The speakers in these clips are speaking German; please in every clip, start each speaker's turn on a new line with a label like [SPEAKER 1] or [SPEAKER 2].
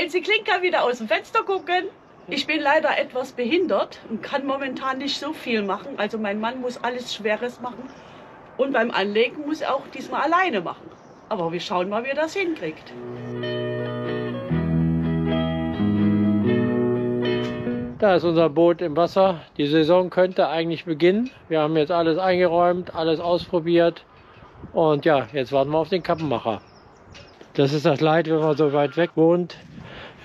[SPEAKER 1] Else Klink kann wieder aus dem Fenster gucken. Ich bin leider etwas behindert und kann momentan nicht so viel machen. Also mein Mann muss alles Schweres machen. Und beim Anlegen muss er auch diesmal alleine machen. Aber wir schauen mal, wie er das hinkriegt.
[SPEAKER 2] Da ist unser Boot im Wasser. Die Saison könnte eigentlich beginnen. Wir haben jetzt alles eingeräumt, alles ausprobiert. Und ja, jetzt warten wir auf den Kappenmacher. Das ist das Leid, wenn man so weit weg wohnt.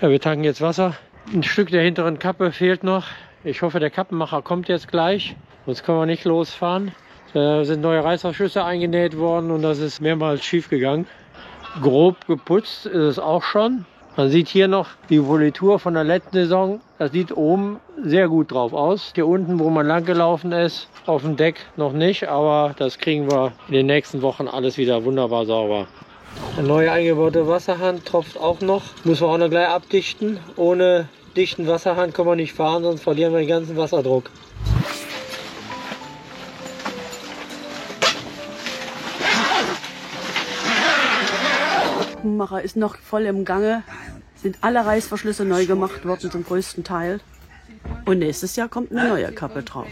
[SPEAKER 2] Ja, wir tanken jetzt Wasser. Ein Stück der hinteren Kappe fehlt noch. Ich hoffe, der Kappenmacher kommt jetzt gleich. Sonst können wir nicht losfahren. Da sind neue Reißverschlüsse eingenäht worden und das ist mehrmals schief gegangen. Grob geputzt ist es auch schon. Man sieht hier noch die Politur von der letzten Saison. Das sieht oben sehr gut drauf aus. Hier unten, wo man lang gelaufen ist, auf dem Deck noch nicht. Aber das kriegen wir in den nächsten Wochen alles wieder wunderbar sauber. Der neue eingebaute Wasserhahn tropft auch noch. Müssen wir auch noch gleich abdichten. Ohne dichten Wasserhahn können wir nicht fahren, sonst verlieren wir den ganzen Wasserdruck.
[SPEAKER 1] Der Macher ist noch voll im Gange. Sind alle Reißverschlüsse neu gemacht worden zum größten Teil. Und nächstes Jahr kommt eine neue Kappe drauf.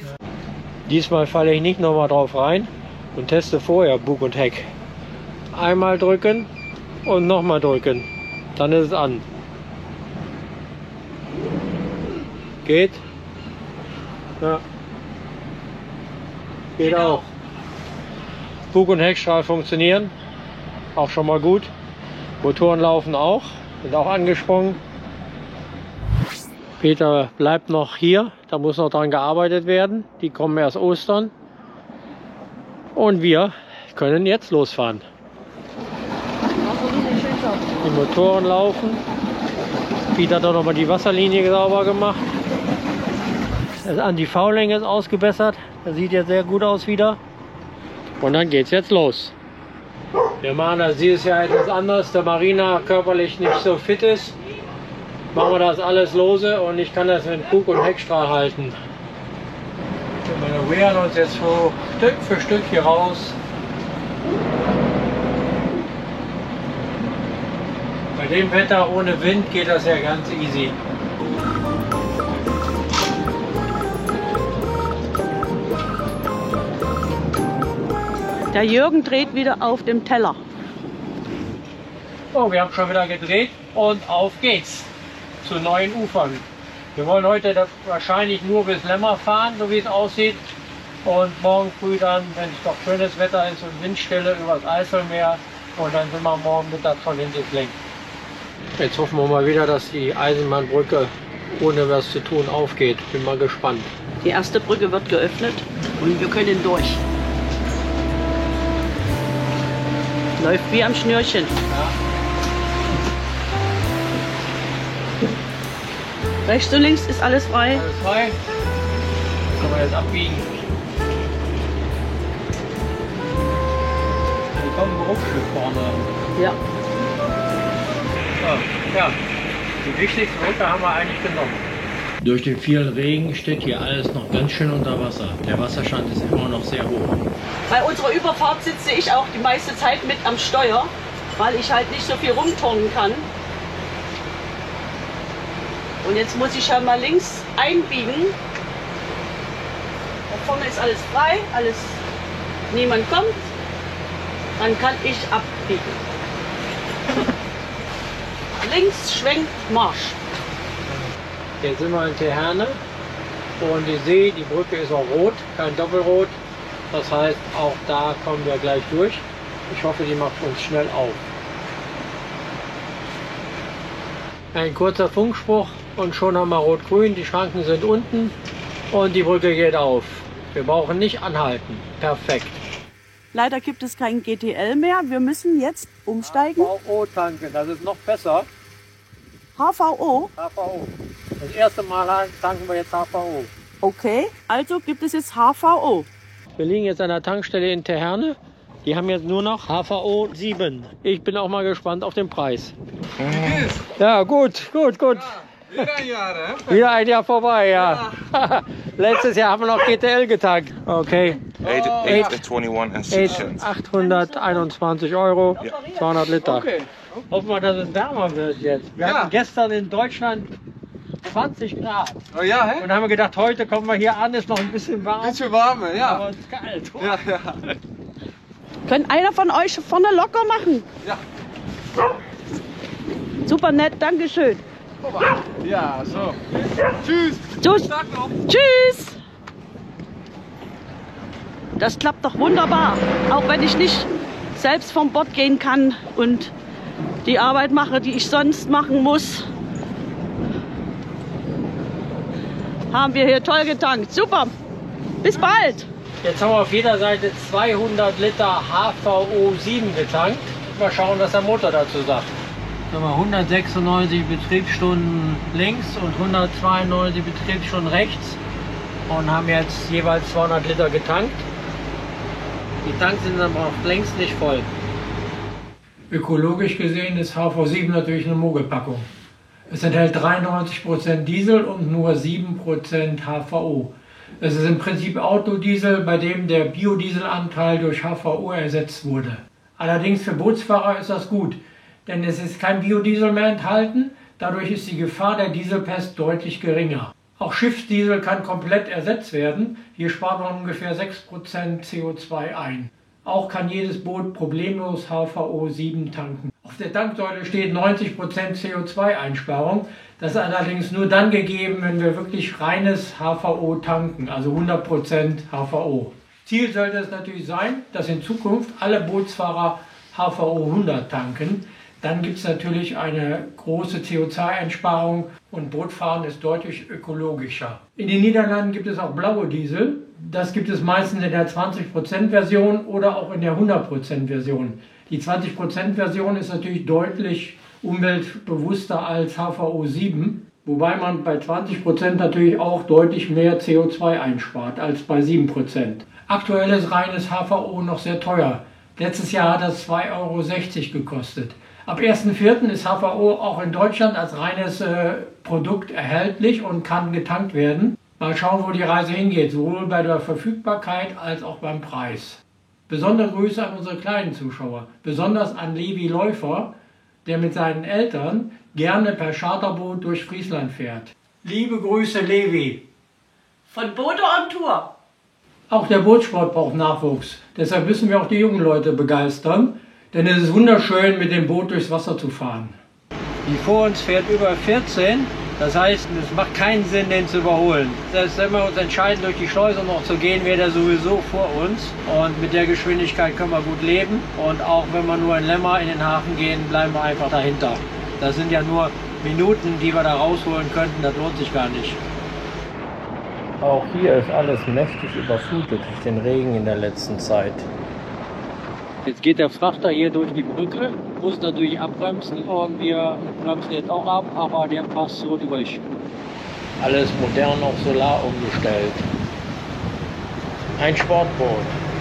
[SPEAKER 2] Diesmal falle ich nicht nochmal drauf rein und teste vorher Bug und Heck. Einmal drücken und nochmal drücken. Dann ist es an. Geht? Ja. Geht auch. Bug und Heckstrahl funktionieren. Auch schon mal gut. Motoren laufen auch. Sind auch angesprungen. Peter bleibt noch hier. Da muss noch dran gearbeitet werden. Die kommen erst Ostern. Und wir können jetzt losfahren. Die Motoren laufen. Peter hat auch noch mal die Wasserlinie sauber gemacht. Das Anti-V-Länge ist ausgebessert. Das sieht jetzt sehr gut aus wieder. Und dann geht es jetzt los. Wir machen das dieses Jahr etwas anders, da Marina körperlich nicht so fit ist. Machen wir das alles lose und ich kann das mit Bug und Heckstrahl halten. Wir wehren uns jetzt so Stück für Stück hier raus. Bei dem Wetter ohne Wind geht das ja ganz easy.
[SPEAKER 1] Der Jürgen dreht wieder auf dem Teller.
[SPEAKER 2] Oh, wir haben schon wieder gedreht und auf geht's zu neuen Ufern. Wir wollen heute wahrscheinlich nur bis Lemmer fahren, so wie es aussieht. Und morgen früh dann, wenn es doch schönes Wetter ist und Windstille, übers Eiselmeer. Und dann sind wir morgen Mittag von Hinterkling. Jetzt hoffen wir mal wieder, dass die Eisenbahnbrücke ohne was zu tun aufgeht. Bin mal gespannt.
[SPEAKER 1] Die erste Brücke wird geöffnet und wir können durch. Läuft wie am Schnürchen.
[SPEAKER 2] Ja.
[SPEAKER 1] Rechts und links ist alles frei.
[SPEAKER 2] Alles frei. Können wir jetzt abbiegen. Hier kommt ein Bruchstück vorne.
[SPEAKER 1] Ja.
[SPEAKER 2] So, ja, die wichtigste Brücke haben wir eigentlich genommen. Durch den vielen Regen steht hier alles noch ganz schön unter Wasser. Der Wasserstand ist immer noch sehr hoch.
[SPEAKER 1] Bei unserer Überfahrt sitze ich auch die meiste Zeit mit am Steuer, weil ich halt nicht so viel rumturnen kann. Und jetzt muss ich ja mal links einbiegen. Da vorne ist alles frei, niemand kommt. Dann kann ich abbiegen. Links schwenkt Marsch.
[SPEAKER 2] Jetzt sind wir in Teherne und ich sehe, die Brücke ist auch rot, kein Doppelrot. Das heißt, auch da kommen wir gleich durch. Ich hoffe, die macht uns schnell auf. Ein kurzer Funkspruch und schon haben wir Rot-Grün. Die Schranken sind unten und die Brücke geht auf. Wir brauchen nicht anhalten. Perfekt.
[SPEAKER 1] Leider gibt es kein GTL mehr. Wir müssen jetzt umsteigen.
[SPEAKER 2] HVO tanken, das ist noch besser.
[SPEAKER 1] HVO?
[SPEAKER 2] HVO. Das erste Mal tanken wir jetzt HVO.
[SPEAKER 1] Okay, also gibt es jetzt HVO.
[SPEAKER 2] Wir liegen jetzt an der Tankstelle in Teherne. Die haben jetzt nur noch HVO 7. Ich bin auch mal gespannt auf den Preis. Ja, gut.
[SPEAKER 3] Ja, wieder ein Jahr, hè?
[SPEAKER 2] Wieder ein Jahr vorbei, ja. Letztes Jahr haben wir noch GTL getankt. Okay.
[SPEAKER 3] 821 and 6 cents.
[SPEAKER 2] 821 Euro, 200 Liter.
[SPEAKER 3] Okay.
[SPEAKER 2] Hoffen wir, dass es wärmer wird jetzt. Wir hatten gestern in Deutschland 20 Grad.
[SPEAKER 3] Oh ja,
[SPEAKER 2] Und
[SPEAKER 3] hè?
[SPEAKER 2] dann haben wir gedacht, heute kommen wir hier an, ist noch ein bisschen warm.
[SPEAKER 3] Bisschen warmer, ja.
[SPEAKER 2] Aber es ist kalt.
[SPEAKER 3] Ja, ja.
[SPEAKER 1] Kann einer von euch vorne locker machen?
[SPEAKER 3] Ja.
[SPEAKER 1] Super nett, Dankeschön.
[SPEAKER 3] Ja, so. Tschüss.
[SPEAKER 1] Tschüss.
[SPEAKER 3] Tag noch.
[SPEAKER 1] Tschüss. Das klappt doch wunderbar. Auch wenn ich nicht selbst vom Bord gehen kann und die Arbeit mache, die ich sonst machen muss, haben wir hier toll getankt. Super. Bis bald.
[SPEAKER 2] Jetzt haben wir auf jeder Seite 200 Liter HVO 7 getankt. Mal schauen, was der Motor dazu sagt. Haben wir 196 Betriebsstunden links und 192 Betriebsstunden rechts und haben jetzt jeweils 200 Liter getankt. Die Tanks sind aber auch längst nicht voll. Ökologisch gesehen ist HV7 natürlich eine Mogelpackung. Es enthält 93% Diesel und nur 7% HVO. Es ist im Prinzip Autodiesel, bei dem der Biodieselanteil durch HVO ersetzt wurde. Allerdings für Bootsfahrer ist das gut, denn es ist kein Biodiesel mehr enthalten, dadurch ist die Gefahr der Dieselpest deutlich geringer. Auch Schiffsdiesel kann komplett ersetzt werden, hier spart man ungefähr 6% CO2 ein. Auch kann jedes Boot problemlos HVO 7 tanken. Auf der Tanksäule steht 90% CO2-Einsparung. Das ist allerdings nur dann gegeben, wenn wir wirklich reines HVO tanken, also 100% HVO. Ziel sollte es natürlich sein, dass in Zukunft alle Bootsfahrer HVO 100 tanken. Dann gibt es natürlich eine große CO2-Einsparung und Bootfahren ist deutlich ökologischer. In den Niederlanden gibt es auch blaue Diesel. Das gibt es meistens in der 20% Version oder auch in der 100% Version. Die 20% Version ist natürlich deutlich umweltbewusster als HVO 7, wobei man bei 20% natürlich auch deutlich mehr CO2 einspart als bei 7%. Aktuell ist reines HVO noch sehr teuer. Letztes Jahr hat das 2,60 € gekostet. Ab 1.4. ist HVO auch in Deutschland als reines Produkt erhältlich und kann getankt werden. Mal schauen, wo die Reise hingeht, sowohl bei der Verfügbarkeit als auch beim Preis. Besondere Grüße an unsere kleinen Zuschauer, besonders an Levi Läufer, der mit seinen Eltern gerne per Charterboot durch Friesland fährt. Liebe Grüße, Levi.
[SPEAKER 1] Von Bodo on Tour.
[SPEAKER 2] Auch der Bootsport braucht Nachwuchs. Deshalb müssen wir auch die jungen Leute begeistern, denn es ist wunderschön, mit dem Boot durchs Wasser zu fahren. Die vor uns fährt über 14. Das heißt, es macht keinen Sinn, den zu überholen. Selbst wenn wir uns entscheiden, durch die Schleuse noch zu gehen, wäre der sowieso vor uns. Und mit der Geschwindigkeit können wir gut leben. Und auch wenn wir nur in Lemmer in den Hafen gehen, bleiben wir einfach dahinter. Das sind ja nur Minuten, die wir da rausholen könnten. Das lohnt sich gar nicht. Auch hier ist alles mächtig überflutet durch den Regen in der letzten Zeit. Jetzt geht der Frachter hier durch die Brücke, muss natürlich abbremsen und wir bremsen jetzt auch ab, aber der passt so durch. Alles modern auf Solar umgestellt. Ein Sportboot.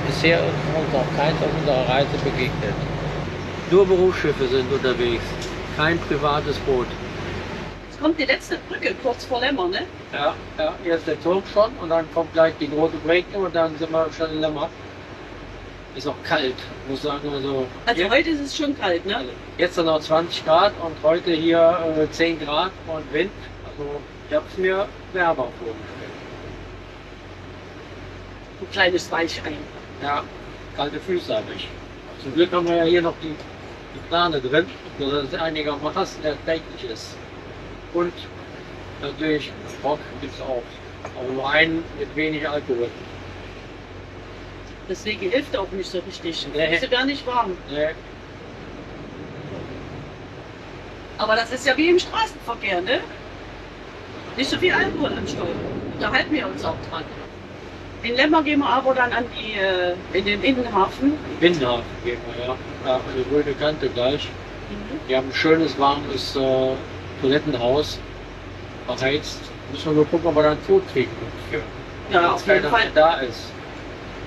[SPEAKER 2] Bisher ist uns noch keins auf unserer Reise begegnet. Nur Berufsschiffe sind unterwegs, kein privates Boot.
[SPEAKER 1] Jetzt kommt die letzte Brücke kurz vor Lemmer, ne?
[SPEAKER 2] Ja, erst der Turm schon und dann kommt gleich die große Brücke und dann sind wir schon in Lemmer. Ist auch kalt, muss sagen. Also
[SPEAKER 1] heute ist es schon kalt, ne?
[SPEAKER 2] Jetzt noch 20 Grad und heute hier 10 Grad und Wind. Also ich habe es mir wärmer vorgestellt.
[SPEAKER 1] Ein kleines Weichei.
[SPEAKER 2] Ja, kalte Füße habe ich. Zum Glück haben wir ja hier noch die Plane drin, sodass es einigermaßen erträglich ist. Und natürlich Bock gibt es auch. Aber nur einen mit wenig Alkohol.
[SPEAKER 1] Deswegen hilft er auch nicht so richtig.
[SPEAKER 2] Nee.
[SPEAKER 1] Ist ja gar nicht warm.
[SPEAKER 2] Nee.
[SPEAKER 1] Aber das ist ja wie im Straßenverkehr, ne? Nicht so viel Alkohol am Steuer. Da halten wir uns auch dran. In Lemmer gehen wir aber dann an die, in den Innenhafen.
[SPEAKER 2] Binnenhafen gehen wir, ja. Ja, eine grüne Kante gleich. Wir haben ein schönes, warmes Toilettenhaus. Verheizt. Müssen wir nur gucken, ob wir da ein Foto kriegen.
[SPEAKER 1] Ja, auf jeden Fall.
[SPEAKER 2] Da ist.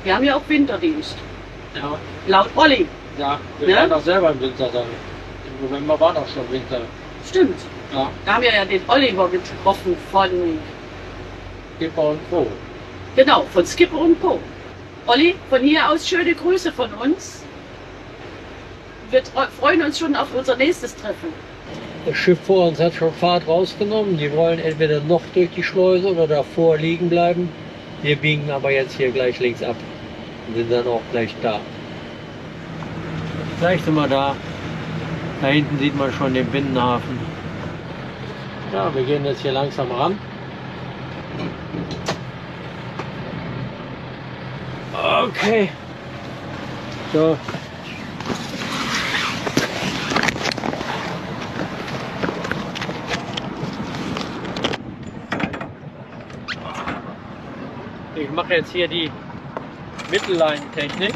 [SPEAKER 1] Wir haben ja auch Winterdienst.
[SPEAKER 2] Ja.
[SPEAKER 1] Laut Olli.
[SPEAKER 2] Ja, wir
[SPEAKER 1] Ja?
[SPEAKER 2] waren auch selber im Winter da. Im November war doch schon Winter.
[SPEAKER 1] Stimmt.
[SPEAKER 2] Ja,
[SPEAKER 1] Da haben wir ja den Oliver getroffen von,
[SPEAKER 2] Skipper und Co.
[SPEAKER 1] genau, von Skipper und Co. Olli, von hier aus schöne Grüße von uns. wir freuen uns schon auf unser nächstes Treffen.
[SPEAKER 2] Das Schiff vor uns hat schon Fahrt rausgenommen. Die wollen entweder noch durch die Schleuse oder davor liegen bleiben. Wir biegen aber jetzt hier gleich links ab und sind dann auch gleich da. Gleich sind wir da. Da hinten sieht man schon den Binnenhafen. Ja, wir gehen jetzt hier langsam ran. Okay. So. Ich mache jetzt hier die Mittelleinentechnik.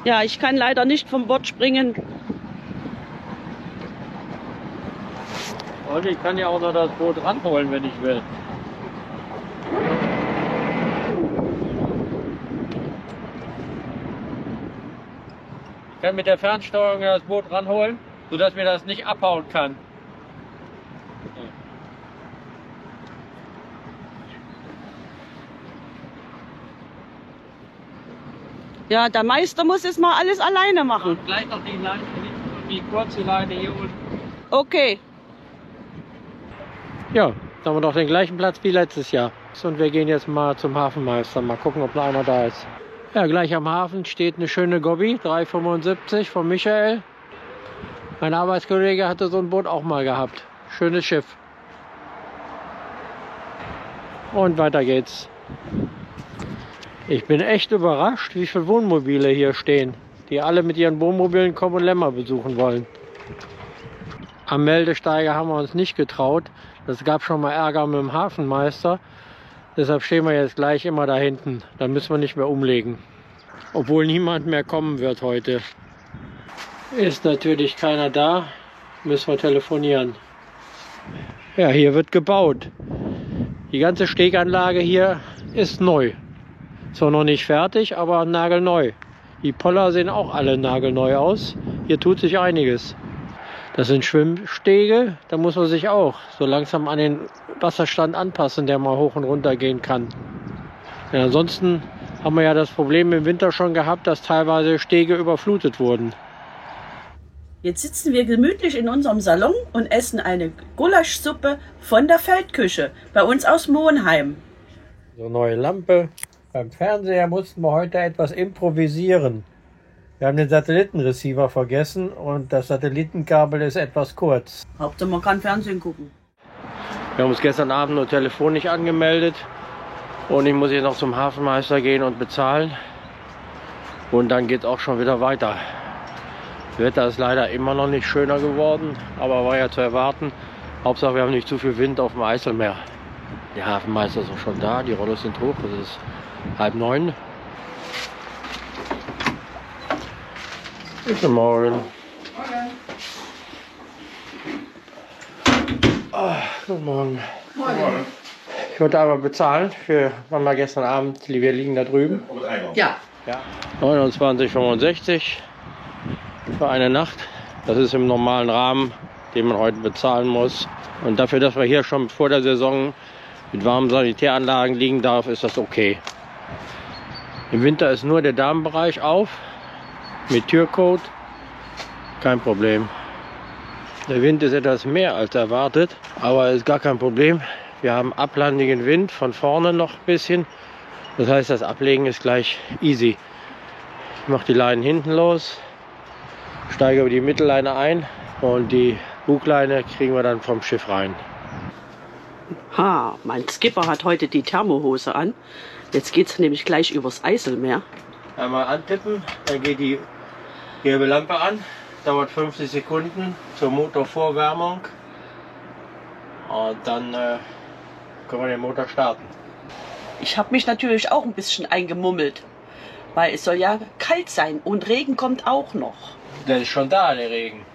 [SPEAKER 1] Ja, ich kann leider nicht vom Bord springen.
[SPEAKER 2] Und ich kann ja auch noch das Boot ranholen, wenn ich will. Ich kann mit der Fernsteuerung das Boot ranholen, sodass mir das nicht abhauen kann.
[SPEAKER 1] Ja, der Meister muss es mal alles alleine machen.
[SPEAKER 2] Und gleich noch die Leine, die kurze Leine hier unten.
[SPEAKER 1] Okay.
[SPEAKER 2] Ja, jetzt haben wir doch den gleichen Platz wie letztes Jahr. Und wir gehen jetzt mal zum Hafenmeister, mal gucken, ob noch einer da ist. Ja, gleich am Hafen steht eine schöne Gobbi, 3,75 von Michael. Mein Arbeitskollege hatte so ein Boot auch mal gehabt. Schönes Schiff. Und weiter geht's. Ich bin echt überrascht, wie viele Wohnmobile hier stehen, die alle mit ihren Wohnmobilen kommen und Lämmer besuchen wollen. Am Meldesteiger haben wir uns nicht getraut. Es gab schon mal Ärger mit dem Hafenmeister. Deshalb stehen wir jetzt gleich immer da hinten. Dann müssen wir nicht mehr umlegen. Obwohl niemand mehr kommen wird heute. Ist natürlich keiner da. Müssen wir telefonieren. Ja, hier wird gebaut. Die ganze Steganlage hier ist neu. Zwar noch nicht fertig, aber nagelneu. Die Poller sehen auch alle nagelneu aus. Hier tut sich einiges. Das sind Schwimmstege, da muss man sich auch so langsam an den Wasserstand anpassen, der mal hoch und runter gehen kann. Ja, ansonsten haben wir ja das Problem im Winter schon gehabt, dass teilweise Stege überflutet wurden.
[SPEAKER 1] Jetzt sitzen wir gemütlich in unserem Salon und essen eine Gulaschsuppe von der Feldküche bei uns aus Monheim.
[SPEAKER 2] So, neue Lampe. Beim Fernseher mussten wir heute etwas improvisieren. Wir haben den Satellitenreceiver vergessen und das Satellitenkabel ist etwas kurz.
[SPEAKER 1] Hauptsache man kann Fernsehen gucken.
[SPEAKER 2] Wir haben uns gestern Abend nur telefonisch angemeldet und ich muss jetzt noch zum Hafenmeister gehen und bezahlen. Und dann geht es auch schon wieder weiter. Das Wetter ist leider immer noch nicht schöner geworden, aber war ja zu erwarten. Hauptsache wir haben nicht zu viel Wind auf dem Eiselmeer. Der Hafenmeister ist auch schon da, die Rollos sind hoch, es ist 8:30. Guten Morgen. Guten Morgen.
[SPEAKER 3] Morgen.
[SPEAKER 2] Ich wollte aber bezahlen für, waren wir gestern Abend, wir liegen da drüben.
[SPEAKER 1] Ja.
[SPEAKER 2] Ja. 29,65 für eine Nacht. Das ist im normalen Rahmen, den man heute bezahlen muss. Und dafür, dass wir hier schon vor der Saison mit warmen Sanitäranlagen liegen darf, ist das okay. Im Winter ist nur der Damenbereich auf. Mit Türcode, kein Problem. Der Wind ist etwas mehr als erwartet, aber ist gar kein Problem. Wir haben ablandigen Wind, von vorne noch ein bisschen. Das heißt, das Ablegen ist gleich easy. Ich mache die Leinen hinten los, steige über die Mittelleine ein und die Bugleine kriegen wir dann vom Schiff rein.
[SPEAKER 1] Ha, mein Skipper hat heute die Thermohose an. Jetzt geht's nämlich gleich übers Eiselmeer.
[SPEAKER 2] Einmal antippen, dann geht die gelbe Lampe an, dauert 50 Sekunden zur Motorvorwärmung und dann können wir den Motor starten.
[SPEAKER 1] Ich habe mich natürlich auch ein bisschen eingemummelt, weil es soll ja kalt sein und Regen kommt auch noch.
[SPEAKER 2] Der ist schon da, der Regen.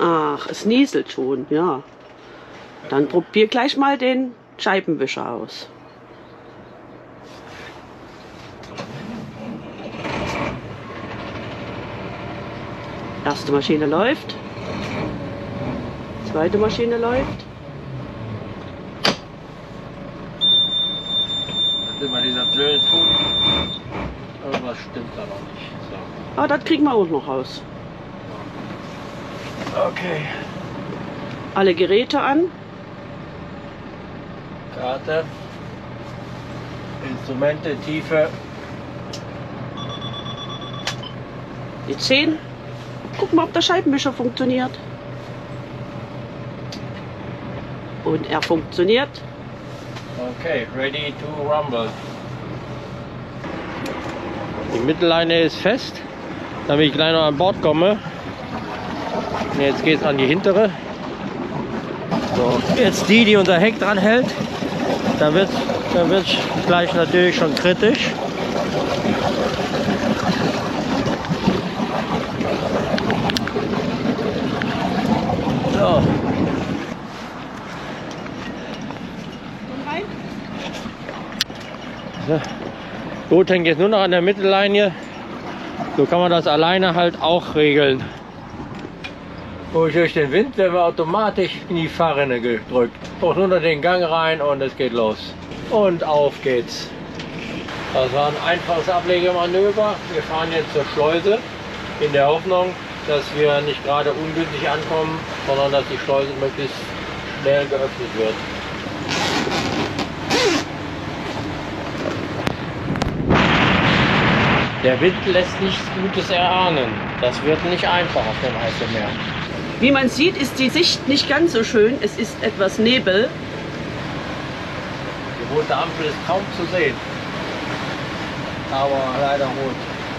[SPEAKER 1] Ach, es nieselt schon, ja. Dann probier gleich mal den Scheibenwischer aus. Erste Maschine läuft. Zweite Maschine läuft.
[SPEAKER 2] Dann immer dieser blöde Ton. Irgendwas das stimmt aber nicht. So.
[SPEAKER 1] Aber das kriegen wir auch noch raus.
[SPEAKER 2] Okay.
[SPEAKER 1] Alle Geräte an.
[SPEAKER 2] Karte. Instrumente, Tiefe.
[SPEAKER 1] Die 10. Gucken wir, ob der Scheibenwischer funktioniert. Und er funktioniert.
[SPEAKER 2] Okay, ready to rumble. Die Mittelleine ist fest, damit ich gleich noch an Bord komme. Und jetzt geht es an die hintere. So, jetzt die unser Heck dran hält. Da wird gleich natürlich schon kritisch. So. So. Boot hängt jetzt nur noch an der Mittellinie. So kann man das alleine halt auch regeln. Durch den Wind werden wir automatisch in die Fahrrinne gedrückt. Braucht nur noch den Gang rein und es geht los. Und auf geht's. Das war ein einfaches Ablegemanöver. Wir fahren jetzt zur Schleuse in der Hoffnung, dass wir nicht gerade ungünstig ankommen, sondern dass die Schleuse möglichst schnell geöffnet wird. Der Wind lässt nichts Gutes erahnen. Das wird nicht einfach auf dem Eiselmeer.
[SPEAKER 1] Wie man sieht, ist die Sicht nicht ganz so schön. Es ist etwas Nebel.
[SPEAKER 2] Die rote Ampel ist kaum zu sehen. Aber leider rot.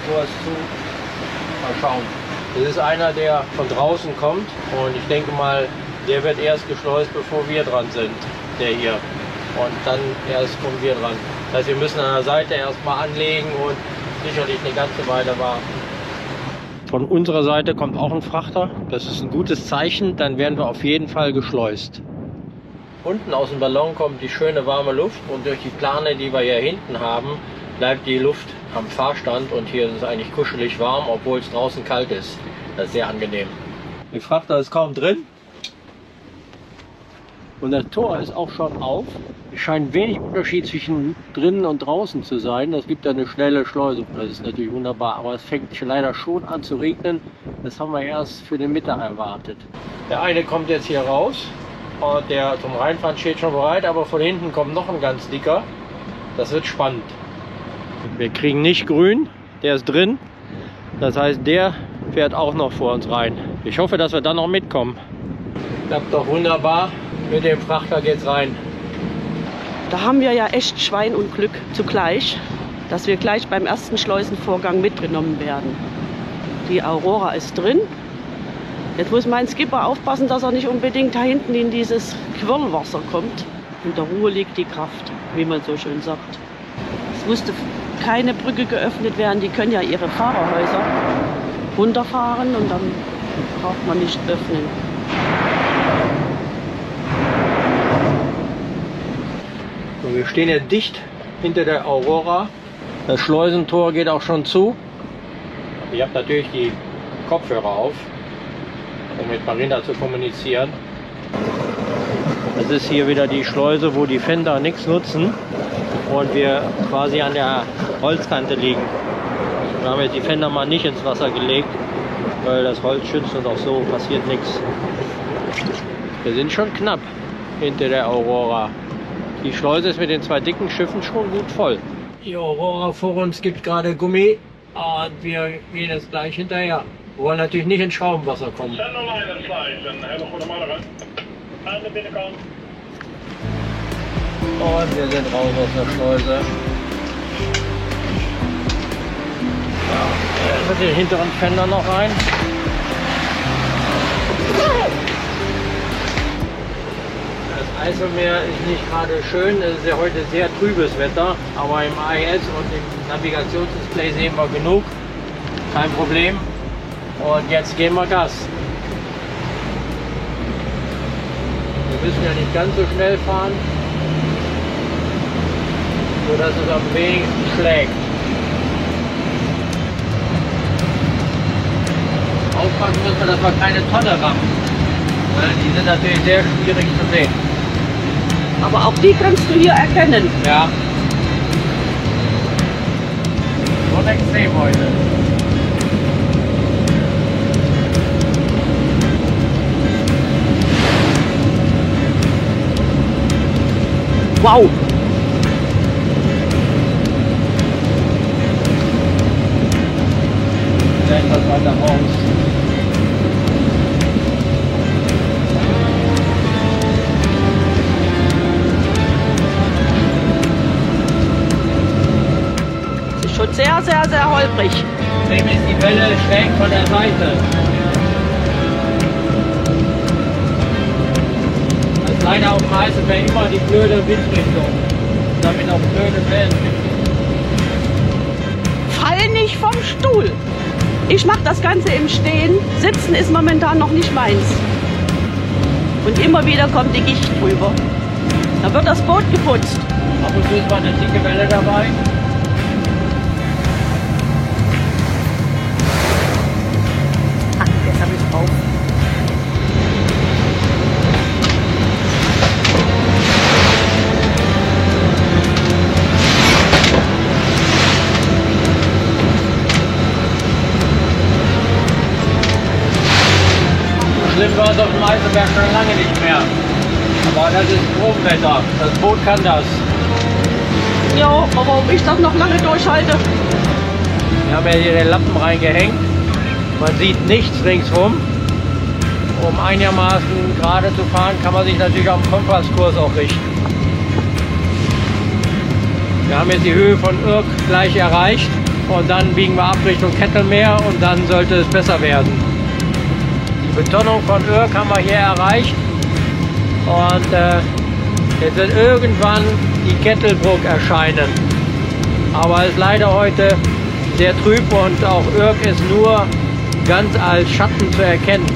[SPEAKER 2] Tor ist zu. Mal schauen. Das ist einer, der von draußen kommt. Und ich denke mal, der wird erst geschleust, bevor wir dran sind. Der hier. Und dann erst kommen wir dran. Das heißt, wir müssen an der Seite erstmal anlegen und sicherlich eine ganze Weile warten. Von unserer Seite kommt auch ein Frachter. Das ist ein gutes Zeichen. Dann werden wir auf jeden Fall geschleust. Unten aus dem Ballon kommt die schöne warme Luft und durch die Plane, die wir hier hinten haben, bleibt die Luft am Fahrstand und hier ist es eigentlich kuschelig warm, obwohl es draußen kalt ist. Das ist sehr angenehm. Der Frachter ist kaum drin und das Tor ist auch schon auf. Es scheint wenig Unterschied zwischen drinnen und draußen zu sein. Das gibt eine schnelle Schleuse. Das ist natürlich wunderbar, aber es fängt leider schon an zu regnen. Das haben wir erst für den Mittag erwartet. Der eine kommt jetzt hier raus und der zum Reinfahren steht schon bereit, aber von hinten kommt noch ein ganz dicker. Das wird spannend. Wir kriegen nicht grün, der ist drin. Das heißt, der fährt auch noch vor uns rein. Ich hoffe, dass wir dann noch mitkommen. Klappt doch wunderbar. Mit dem Frachter geht's rein.
[SPEAKER 1] Da haben wir ja echt Schwein und Glück zugleich, dass wir gleich beim ersten Schleusenvorgang mitgenommen werden. Die Aurora ist drin. Jetzt muss mein Skipper aufpassen, dass er nicht unbedingt da hinten in dieses Quirlwasser kommt. In der Ruhe liegt die Kraft, wie man so schön sagt. Es musste keine Brücke geöffnet werden. Die können ja ihre Fahrerhäuser runterfahren und dann braucht man nicht öffnen.
[SPEAKER 2] So, wir stehen jetzt dicht hinter der Aurora. Das Schleusentor geht auch schon zu. Ich habe natürlich die Kopfhörer auf, um mit Marina zu kommunizieren. Das ist hier wieder die Schleuse, wo die Fender nichts nutzen und wir quasi an der Holzkante liegen. Wir haben jetzt die Fender mal nicht ins Wasser gelegt, weil das Holz schützt und auch so passiert nichts. Wir sind schon knapp hinter der Aurora. Die Schleuse ist mit den zwei dicken Schiffen schon gut voll. Die Aurora vor uns gibt gerade Gummi und wir gehen jetzt gleich hinterher. Wir wollen natürlich nicht ins Schraubenwasser kommen. Und wir sind raus aus der Schleuse. Ja, mit den hinteren Fender noch rein. Das Eiselmeer ist nicht gerade schön, es ist ja heute sehr trübes Wetter, aber im AIS und im Navigationsdisplay sehen wir genug, kein Problem. Und jetzt geben wir Gas. Wir müssen ja nicht ganz so schnell fahren, sodass es am wenigsten schlägt. Aufpassen müssen wir, dass wir keine Tonne rammen. Die sind natürlich sehr schwierig zu sehen.
[SPEAKER 1] Aber auch die kannst du hier erkennen.
[SPEAKER 2] Ja. Und schon extrem heute.
[SPEAKER 1] Wow!
[SPEAKER 2] Etwas weiter raus.
[SPEAKER 1] Es ist schon sehr, sehr, sehr holprig.
[SPEAKER 2] Dem ist die Welle schräg von der Seite. Das ist leider auf dem Eiselmeer immer die blöde Windrichtung. Damit auch blöde Wellen.
[SPEAKER 1] Fall nicht vom Stuhl! Ich mache das Ganze im Stehen. Sitzen ist momentan noch nicht meins. Und immer wieder kommt die Gicht drüber. Da wird das Boot geputzt.
[SPEAKER 2] Ab und zu ist mal eine dicke Welle dabei.
[SPEAKER 1] Jetzt habe ich drauf.
[SPEAKER 2] Schlimm war es auf dem Eiselberg schon lange nicht mehr. Aber das ist Stromwetter. Das Boot kann das.
[SPEAKER 1] Ja, aber ob ich das noch lange durchhalte?
[SPEAKER 2] Wir haben ja hier den Lappen reingehängt. Man sieht nichts ringsrum. Um einigermaßen gerade zu fahren, kann man sich natürlich auf dem Kompasskurs auch richten. Wir haben jetzt die Höhe von Urk gleich erreicht und dann biegen wir ab Richtung Kettelmeer und dann sollte es besser werden. Die Betonung von Urk haben wir hier erreicht und jetzt wird irgendwann die Kettelbrücke erscheinen. Aber es ist leider heute sehr trüb und auch Urk ist nur ganz als Schatten zu erkennen.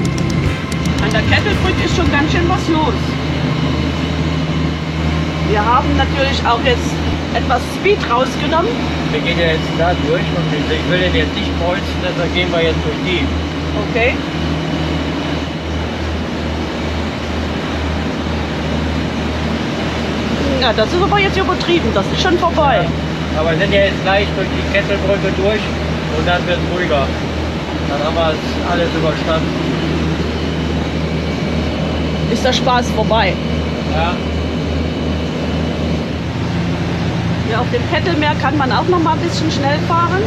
[SPEAKER 1] An der Kettelbrücke ist schon ganz schön was los. Wir haben natürlich auch jetzt etwas Speed rausgenommen.
[SPEAKER 2] Wir gehen ja jetzt da durch und ich will den jetzt nicht kreuzen, deshalb gehen wir jetzt durch die.
[SPEAKER 1] Okay. Ja, das ist aber jetzt übertrieben, das ist schon vorbei.
[SPEAKER 2] Ja, aber wir sind ja jetzt gleich durch die Kettelbrücke durch und dann wird es ruhiger. Dann haben wir alles überstanden.
[SPEAKER 1] Ist der Spaß vorbei.
[SPEAKER 2] Ja.
[SPEAKER 1] Ja, auf dem Kettelmeer kann man auch noch mal ein bisschen schnell fahren.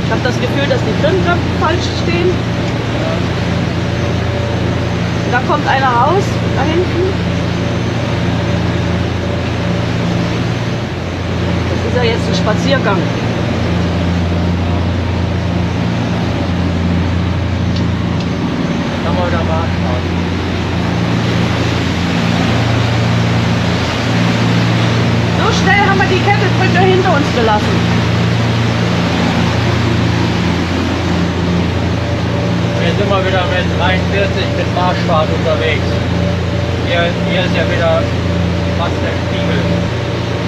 [SPEAKER 1] Ich habe das Gefühl, dass die Trimkräfte falsch stehen. Da kommt einer raus, da hinten. Das ist ja jetzt ein Spaziergang.
[SPEAKER 2] Dann wir wieder mal anschauen.
[SPEAKER 1] So schnell haben wir die Kettelbrücke hinter uns gelassen.
[SPEAKER 2] Jetzt sind wir wieder mit 43 mit Marschfahrt unterwegs. Hier ist ja wieder fast der Spiegel.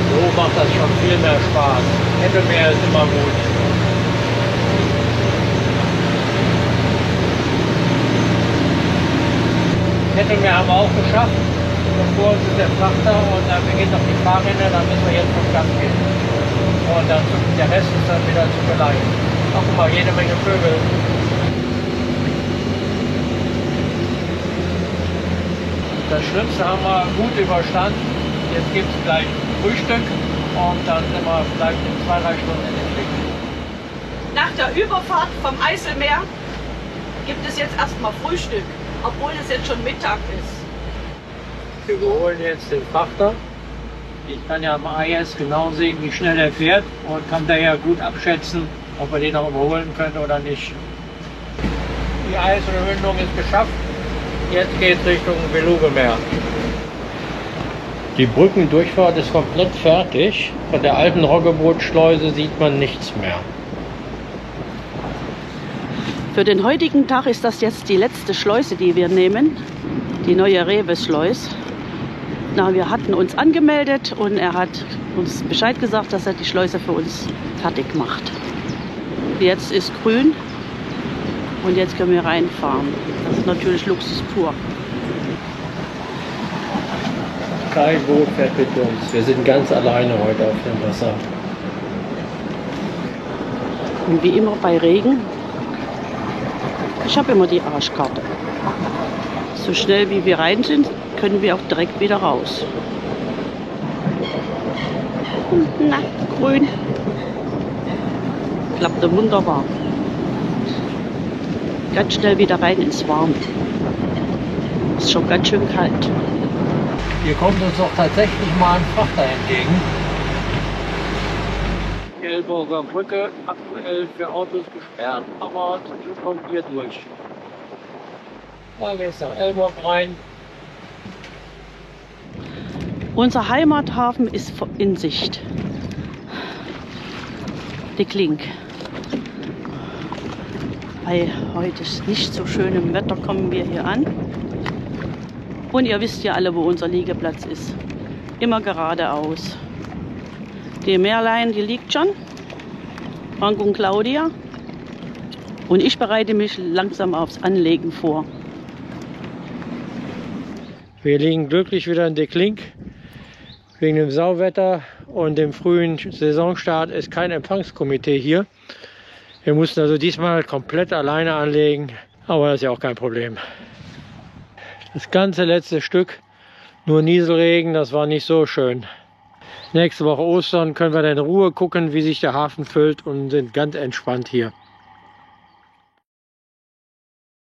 [SPEAKER 2] So macht das schon viel mehr Spaß. Kettelmeer ist immer gut. Kettelmeer haben wir auch geschafft. Und vor uns ist der Frachter und dann beginnt noch die Fahrrinne, dann müssen wir jetzt vom Gas gehen. Und dann der Rest ist dann wieder zu beleihen. Auch immer jede Menge Vögel. Das Schlimmste haben wir gut überstanden. Jetzt gibt es gleich Frühstück und dann sind wir vielleicht in 2-3 Stunden in den Weg.
[SPEAKER 1] Nach der Überfahrt vom Eiselmeer gibt es jetzt erstmal Frühstück, obwohl es jetzt schon Mittag ist.
[SPEAKER 2] Wir überholen jetzt den Frachter. Ich kann ja am AIS genau sehen, wie schnell er fährt und kann daher gut abschätzen, ob wir den noch überholen können oder nicht. Die AIS-Überwindung ist geschafft. Jetzt geht es Richtung Belugemeer. Die Brückendurchfahrt ist komplett fertig. Von der alten Roggebrootschleuse sieht man nichts mehr.
[SPEAKER 1] Für den heutigen Tag ist das jetzt die letzte Schleuse, die wir nehmen. Die neue Rewe-Schleuse. Na, wir hatten uns angemeldet und er hat uns Bescheid gesagt, dass er die Schleuse für uns fertig macht. Jetzt ist grün und jetzt können wir reinfahren. Das ist natürlich Luxus pur.
[SPEAKER 2] Kein Boot fährt mit uns. Wir sind ganz alleine heute auf dem Wasser.
[SPEAKER 1] Und wie immer bei Regen, ich habe immer die Arschkarte. So schnell wie wir rein sind, können wir auch direkt wieder raus. Na, grün. Klappte wunderbar. Ganz schnell wieder rein ins Warme. Ist schon ganz schön kalt.
[SPEAKER 2] Hier kommt uns doch tatsächlich mal ein Frachter entgegen. Die Elburger Brücke, aktuell für Autos gesperrt, aber so kommt hier durch. Da geht es nach Elburg rein.
[SPEAKER 1] Unser Heimathafen ist in Sicht. Die Klink. Bei heute nicht so schönem Wetter kommen wir hier an. Und ihr wisst ja alle, wo unser Liegeplatz ist. Immer geradeaus. Die Meerlein, die liegt schon. Frank und Claudia. Und ich bereite mich langsam aufs Anlegen vor.
[SPEAKER 2] Wir liegen glücklich wieder in der Klink. Wegen dem Sauwetter und dem frühen Saisonstart ist kein Empfangskomitee hier. Wir mussten also diesmal komplett alleine anlegen, aber das ist ja auch kein Problem. Das ganze letzte Stück, nur Nieselregen, das war nicht so schön. Nächste Woche Ostern können wir dann in Ruhe gucken, wie sich der Hafen füllt und sind ganz entspannt hier.